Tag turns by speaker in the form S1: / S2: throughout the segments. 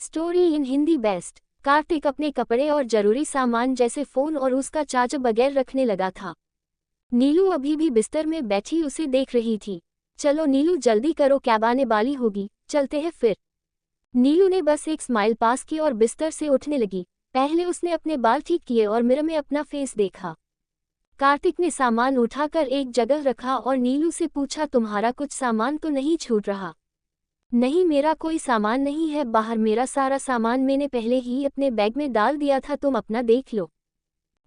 S1: Story in Hindi best. Kartik अपने कपड़े और जरूरी सामान जैसे फोन और उसका चार्जर बगैर रखने लगा था। नीलू अभी भी बिस्तर में बैठी उसे देख रही थी। चलो नीलू जल्दी करो, कैब आने वाली होगी, चलते हैं फिर। नीलू ने बस एक स्माइल पास की और बिस्तर से उठने लगी। पहले उसने अपने बाल ठीक किए और मिरर में अपना फेस देखा। कार्तिक ने सामान उठाकर एक जगह रखा और नीलू से पूछा, तुम्हारा कुछ सामान तो नहीं छूट रहा? नहीं, मेरा कोई सामान नहीं है बाहर, मेरा सारा सामान मैंने पहले ही अपने बैग में डाल दिया था, तुम अपना देख लो।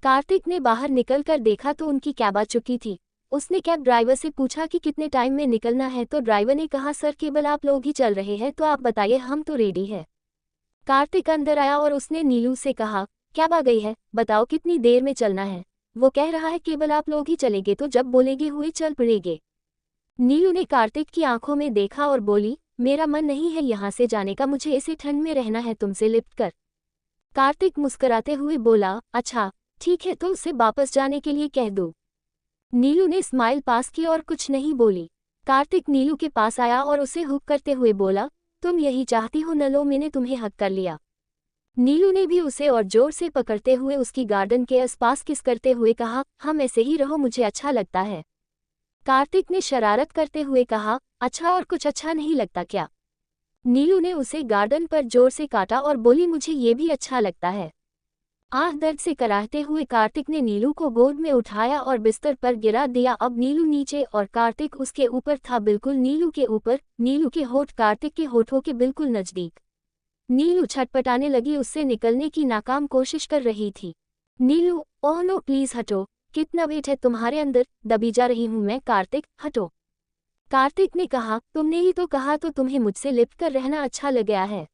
S1: कार्तिक ने बाहर निकलकर देखा तो उनकी कैब आ चुकी थी। उसने कैब ड्राइवर से पूछा कि कितने टाइम में निकलना है, तो ड्राइवर ने कहा, सर केवल आप लोग ही चल रहे हैं, तो आप बताइए, हम तो रेडी है। कार्तिक अंदर आया और उसने नीलू से कहा, कैब आ गई है, बताओ कितनी देर में चलना है? वो कह रहा है केवल आप लोग ही चलेंगे, तो जब बोलेगे हुए चल पड़ेंगे। नीलू ने कार्तिक की आंखों में देखा और बोली, मेरा मन नहीं है यहाँ से जाने का, मुझे इसी ठंड में रहना है तुमसे लिपट कर। कार्तिक मुस्कुराते हुए बोला, अच्छा ठीक है, तो उसे वापस जाने के लिए कह दो। नीलू ने स्माइल पास की और कुछ नहीं बोली। कार्तिक नीलू के पास आया और उसे हुक करते हुए बोला, तुम यही चाहती हो न, लो मैंने तुम्हें हक कर लिया। नीलू ने भी उसे और जोर से पकड़ते हुए उसकी गार्डन के आसपास किस करते हुए कहा, हम ऐसे ही रहो, मुझे अच्छा लगता है। कार्तिक ने शरारत करते हुए कहा, अच्छा और कुछ अच्छा नहीं लगता क्या? नीलू ने उसे गार्डन पर जोर से काटा और बोली, मुझे ये भी अच्छा लगता है। आह दर्द से कराहते हुए कार्तिक ने नीलू को गोद में उठाया और बिस्तर पर गिरा दिया। अब नीलू नीचे और कार्तिक उसके ऊपर था, बिल्कुल नीलू के ऊपर। नीलू के होठ कार्तिक के होठों के बिल्कुल नजदीक। नीलू छटपटाने लगी, उससे निकलने की नाकाम कोशिश कर रही थी। नीलू, ओह नो प्लीज हटो, कितना वेट है तुम्हारे अंदर, दबी जा रही हूं मैं। कार्तिक हटो। कार्तिक ने कहा, तुमने ही तो कहा तो तुम्हें मुझसे लिपट कर रहना अच्छा लग गया है।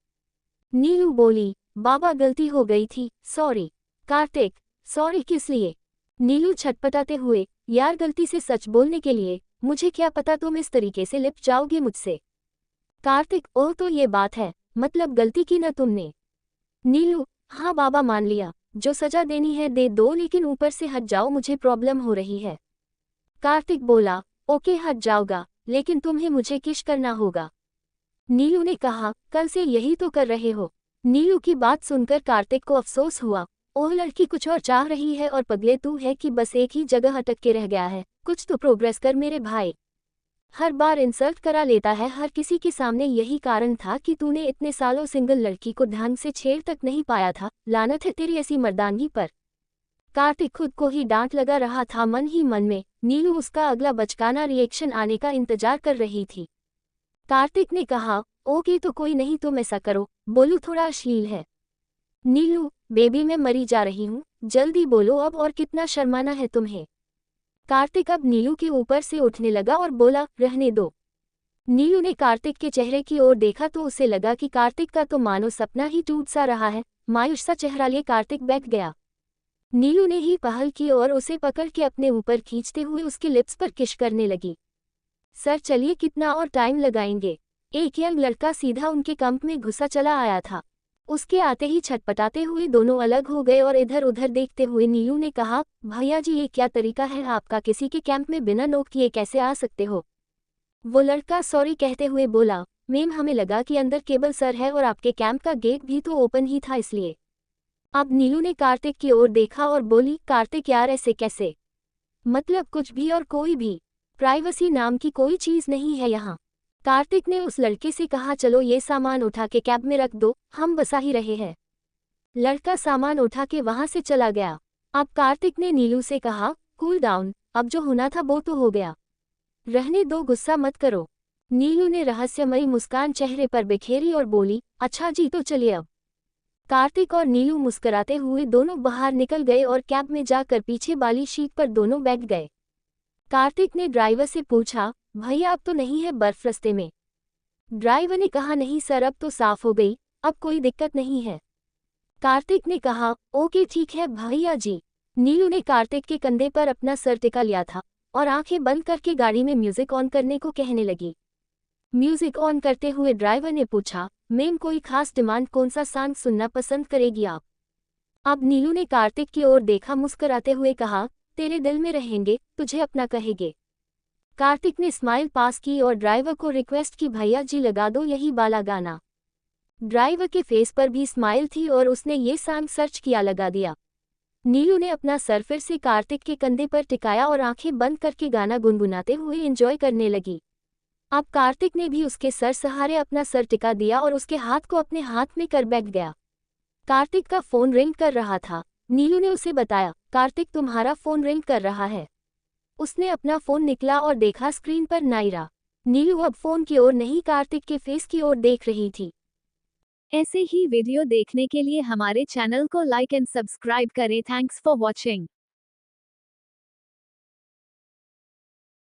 S1: नीलू बोली, बाबा गलती हो गई थी, सॉरी। कार्तिक, सॉरी किस लिए? नीलू छटपटाते हुए, यार गलती से सच बोलने के लिए, मुझे क्या पता तुम इस तरीके से लिपट जाओगे मुझसे। कार्तिक, ओह तो ये बात है, मतलब गलती की न तुमने? नीलू, हाँ बाबा मान लिया, जो सजा देनी है दे दो, लेकिन ऊपर से हट जाओ, मुझे प्रॉब्लम हो रही है। कार्तिक बोला, ओके हट जाओगा, लेकिन तुम्हें मुझे किस करना होगा। नीलू ने कहा, कल से यही तो कर रहे हो। नीलू की बात सुनकर कार्तिक को अफसोस हुआ। ओह लड़की कुछ और चाह रही है और पगले तू है कि बस एक ही जगह अटक के रह गया है, कुछ तो प्रोग्रेस कर मेरे भाई। हर बार इंसल्ट करा लेता है हर किसी के सामने, यही कारण था कि तूने इतने सालों सिंगल लड़की को ढंग से छेड़ तक नहीं पाया था, लानत है तेरी ऐसी मर्दानगी पर। कार्तिक खुद को ही डांट लगा रहा था मन ही मन में। नीलू उसका अगला बचकाना रिएक्शन आने का इंतजार कर रही थी। कार्तिक ने कहा, ओके तो कोई नहीं, तुम ऐसा करो, बोलू थोड़ा अश्लील है। नीलू, बेबी मैं मरी जा रही हूँ, जल्दी बोलो अब, और कितना शर्माना है तुम्हें। कार्तिक अब नीलू के ऊपर से उठने लगा और बोला, रहने दो। नीलू ने कार्तिक के चेहरे की ओर देखा तो उसे लगा कि कार्तिक का तो मानो सपना ही टूट सा रहा है। मायूस सा चेहरा लिए कार्तिक बैठ गया। नीलू ने ही पहल की और उसे पकड़ के अपने ऊपर खींचते हुए उसके लिप्स पर किस करने लगी। सर चलिए, कितना और टाइम लगाएंगे? एक यंग लड़का सीधा उनके कैंप में घुसा चला आया था। उसके आते ही छटपटाते हुए दोनों अलग हो गए और इधर उधर देखते हुए नीलू ने कहा, भैया जी ये क्या तरीका है आपका, किसी के कैंप में बिना नोक किए कैसे आ सकते हो? वो लड़का सॉरी कहते हुए बोला, मैम हमें लगा कि अंदर केबल सर है और आपके कैंप का गेट भी तो ओपन ही था इसलिए। अब नीलू ने कार्तिक की ओर देखा और बोली, कार्तिक यार ऐसे कैसे? मतलब कुछ भी और कोई भी, प्राइवेसी नाम की कोई चीज नहीं है यहाँ। कार्तिक ने उस लड़के से कहा, चलो ये सामान उठा के कैब में रख दो, हम बसा ही रहे हैं। लड़का सामान उठा के वहां से चला गया। अब कार्तिक ने नीलू से कहा, कूल डाउन, अब जो होना था वो तो हो गया, रहने दो, गुस्सा मत करो। नीलू ने रहस्यमयी मुस्कान चेहरे पर बिखेरी और बोली, अच्छा जी तो चलिए अब। कार्तिक और नीलू मुस्कुराते हुए दोनों बाहर निकल गए और कैब में जाकर पीछे वाली सीट पर दोनों बैठ गए। कार्तिक ने ड्राइवर से पूछा, भैया अब तो नहीं है बर्फ रास्ते में? ड्राइवर ने कहा, नहीं सर अब तो साफ हो गई, अब कोई दिक्कत नहीं है। कार्तिक ने कहा, ओके ठीक है भैया जी। नीलू ने कार्तिक के कंधे पर अपना सर टिका लिया था और आंखें बंद करके गाड़ी में म्यूजिक ऑन करने को कहने लगी। म्यूजिक ऑन करते हुए ड्राइवर ने पूछा, मैम कोई खास डिमांड, कौन सा सॉन्ग सुनना पसंद करेगी आप? अब नीलू ने कार्तिक की ओर देखा, मुस्कुराते हुए कहा, तेरे दिल में रहेंगे, तुझे अपना कहेंगे। कार्तिक ने स्माइल पास की और ड्राइवर को रिक्वेस्ट की, भैया जी लगा दो यही वाला गाना। ड्राइवर के फेस पर भी स्माइल थी और उसने ये सॉन्ग सर्च किया लगा दिया। नीलू ने अपना सर फिर से कार्तिक के कंधे पर टिकाया और आंखें बंद करके गाना गुनगुनाते हुए एंजॉय करने लगी। अब कार्तिक ने भी उसके सर सहारे अपना सर टिका दिया और उसके हाथ को अपने हाथ में कर बैठ गया। कार्तिक का फोन रिंग कर रहा था। नीलू ने उसे बताया, कार्तिक तुम्हारा फोन रिंग कर रहा है। उसने अपना फोन निकला और देखा स्क्रीन पर नायरा। नीलू अब फोन की ओर नहीं कार्तिक के फेस की ओर देख रही थी।
S2: ऐसे ही वीडियो देखने के लिए हमारे चैनल को लाइक एंड सब्सक्राइब करें। Thanks for watching.